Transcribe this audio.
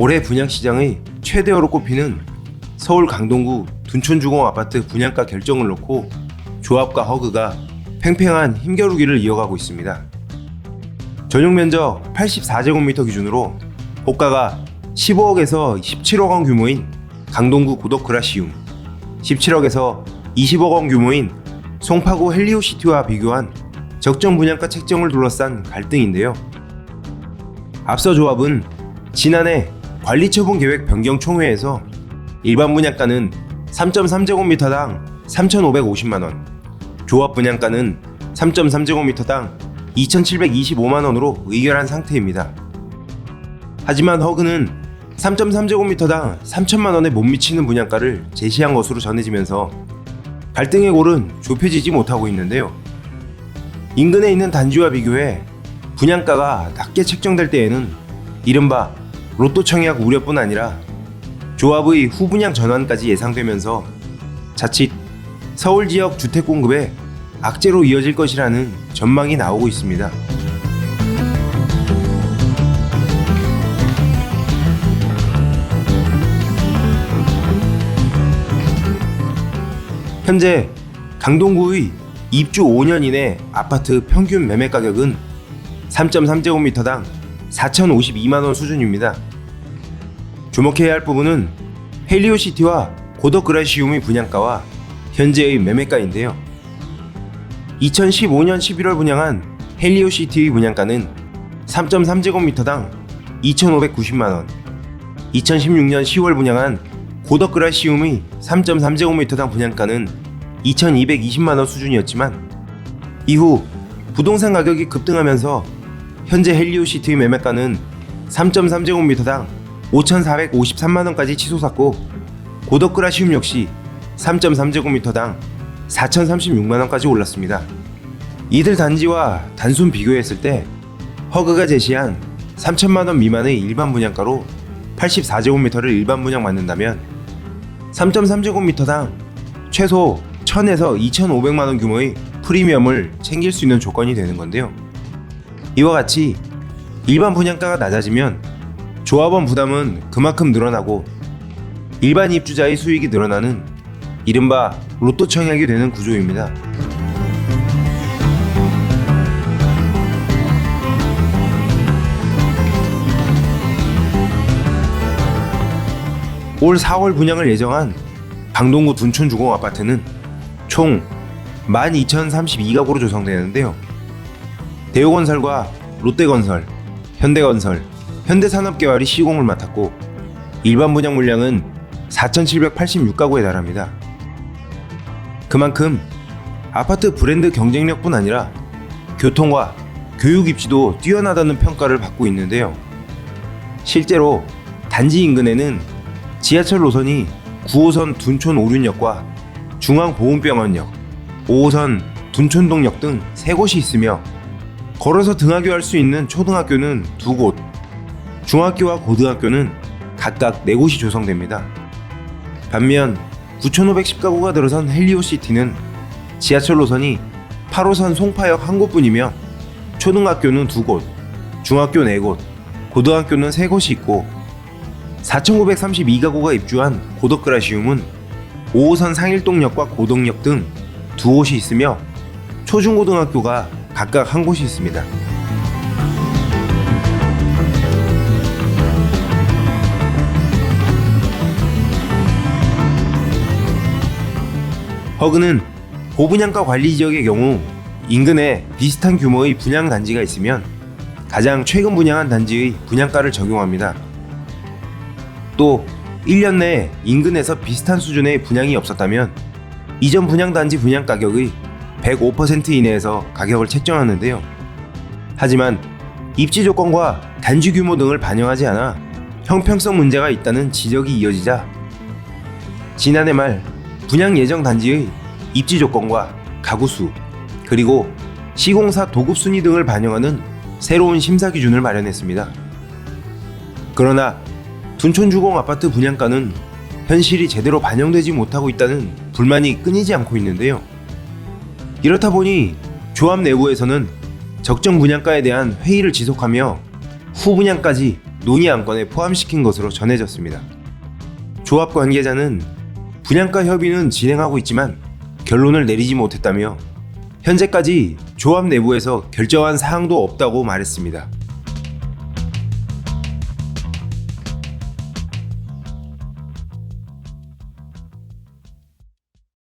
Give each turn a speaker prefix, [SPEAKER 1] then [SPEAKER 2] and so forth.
[SPEAKER 1] 올해 분양시장의 최대어로 꼽히는 서울 강동구 둔촌주공 아파트 분양가 결정을 놓고 조합과 허그가 팽팽한 힘겨루기를 이어가고 있습니다. 전용 면적 84제곱미터 기준으로 호가가 15억에서 17억 원 규모인 강동구 고덕그라시움, 17억에서 20억 원 규모인 송파구 헬리오시티와 비교한 적정 분양가 책정을 둘러싼 갈등인데요. 앞서 조합은 지난해 관리처분 계획 변경 총회에서 일반 분양가는 3.3제곱미터당 3,550만원, 조합 분양가는 3.3제곱미터당 2,725만원으로 의결한 상태입니다. 하지만 허그는 3.3제곱미터당 3천만원에 못 미치는 분양가를 제시한 것으로 전해지면서 갈등의 골은 좁혀지지 못하고 있는데요. 인근에 있는 단지와 비교해 분양가가 낮게 책정될 때에는 이른바 로또 청약 우려뿐 아니라 조합의 후분양 전환까지 예상되면서 자칫 서울 지역 주택 공급에 악재로 이어질 것이라는 전망이 나오고 있습니다. 현재 강동구의 입주 5년 이내 아파트 평균 매매 가격은 3.3제곱미터당 4,052만원 수준입니다. 주목해야 할 부분은 헬리오시티와 고덕그라시움의 분양가와 현재의 매매가인데요. 2015년 11월 분양한 헬리오시티의 분양가는 3.3제곱미터당 2,590만원, 2016년 10월 분양한 고덕그라시움의 3.3제곱미터당 분양가는 2,220만원 수준이었지만 이후 부동산 가격이 급등하면서 현재 헬리오시티의 매매가는 3.3제곱미터당 5,453만원까지 치솟았고 고덕그라시움 역시 3.3제곱미터당 4,036만원까지 올랐습니다. 이들 단지와 단순 비교했을 때 허그가 제시한 3천만원 미만의 일반 분양가로 84제곱미터를 일반 분양 받는다면 3.3제곱미터당 최소 1,000에서 2,500만원 규모의 프리미엄을 챙길 수 있는 조건이 되는 건데요. 이와 같이 일반 분양가가 낮아지면 조합원 부담은 그만큼 늘어나고 일반 입주자의 수익이 늘어나는 이른바 로또 청약이 되는 구조입니다. 올 4월 분양을 예정한 강동구 둔촌주공 아파트는 총 12,032가구로 조성되는데요. 대우건설과 롯데건설, 현대건설, 현대산업개발이 시공을 맡았고 일반 분양 물량은 4,786가구에 달합니다. 그만큼 아파트 브랜드 경쟁력뿐 아니라 교통과 교육 입지도 뛰어나다는 평가를 받고 있는데요. 실제로 단지 인근에는 지하철 노선이 9호선 둔촌 오륜역과 중앙보훈병원역, 5호선 둔촌동역 등 3곳이 있으며 걸어서 등하교할 수 있는 초등학교는 2곳, 중학교와 고등학교는 각각 4곳이 조성됩니다. 반면 9,510가구가 들어선 헬리오시티는 지하철 노선이 8호선 송파역 1곳뿐이며 초등학교는 2곳, 중학교 4곳, 고등학교는 3곳이 있고 4,932가구가 입주한 고덕그라시움은 5호선 상일동역과 고덕역 등 2곳이 있으며 초중고등학교가 각각 1곳이 있습니다. 허그는 고분양가 관리 지역의 경우 인근에 비슷한 규모의 분양 단지가 있으면 가장 최근 분양한 단지의 분양가를 적용합니다. 또 1년 내에 인근에서 비슷한 수준의 분양이 없었다면 이전 분양 단지 분양 가격의 105% 이내에서 가격을 책정하는데요. 하지만 입지 조건과 단지 규모 등을 반영하지 않아 형평성 문제가 있다는 지적이 이어지자 지난해 말 분양 예정 단지의 입지 조건과 가구 수, 그리고 시공사 도급 순위 등을 반영하는 새로운 심사 기준을 마련했습니다. 그러나 둔촌주공 아파트 분양가는 현실이 제대로 반영되지 못하고 있다는 불만이 끊이지 않고 있는데요. 이렇다 보니 조합 내부에서는 적정 분양가에 대한 회의를 지속하며 후분양까지 논의 안건에 포함시킨 것으로 전해졌습니다. 조합 관계자는 분양가 협의는 진행하고 있지만 결론을 내리지 못했다며 현재까지 조합 내부에서 결정한 사항도 없다고 말했습니다.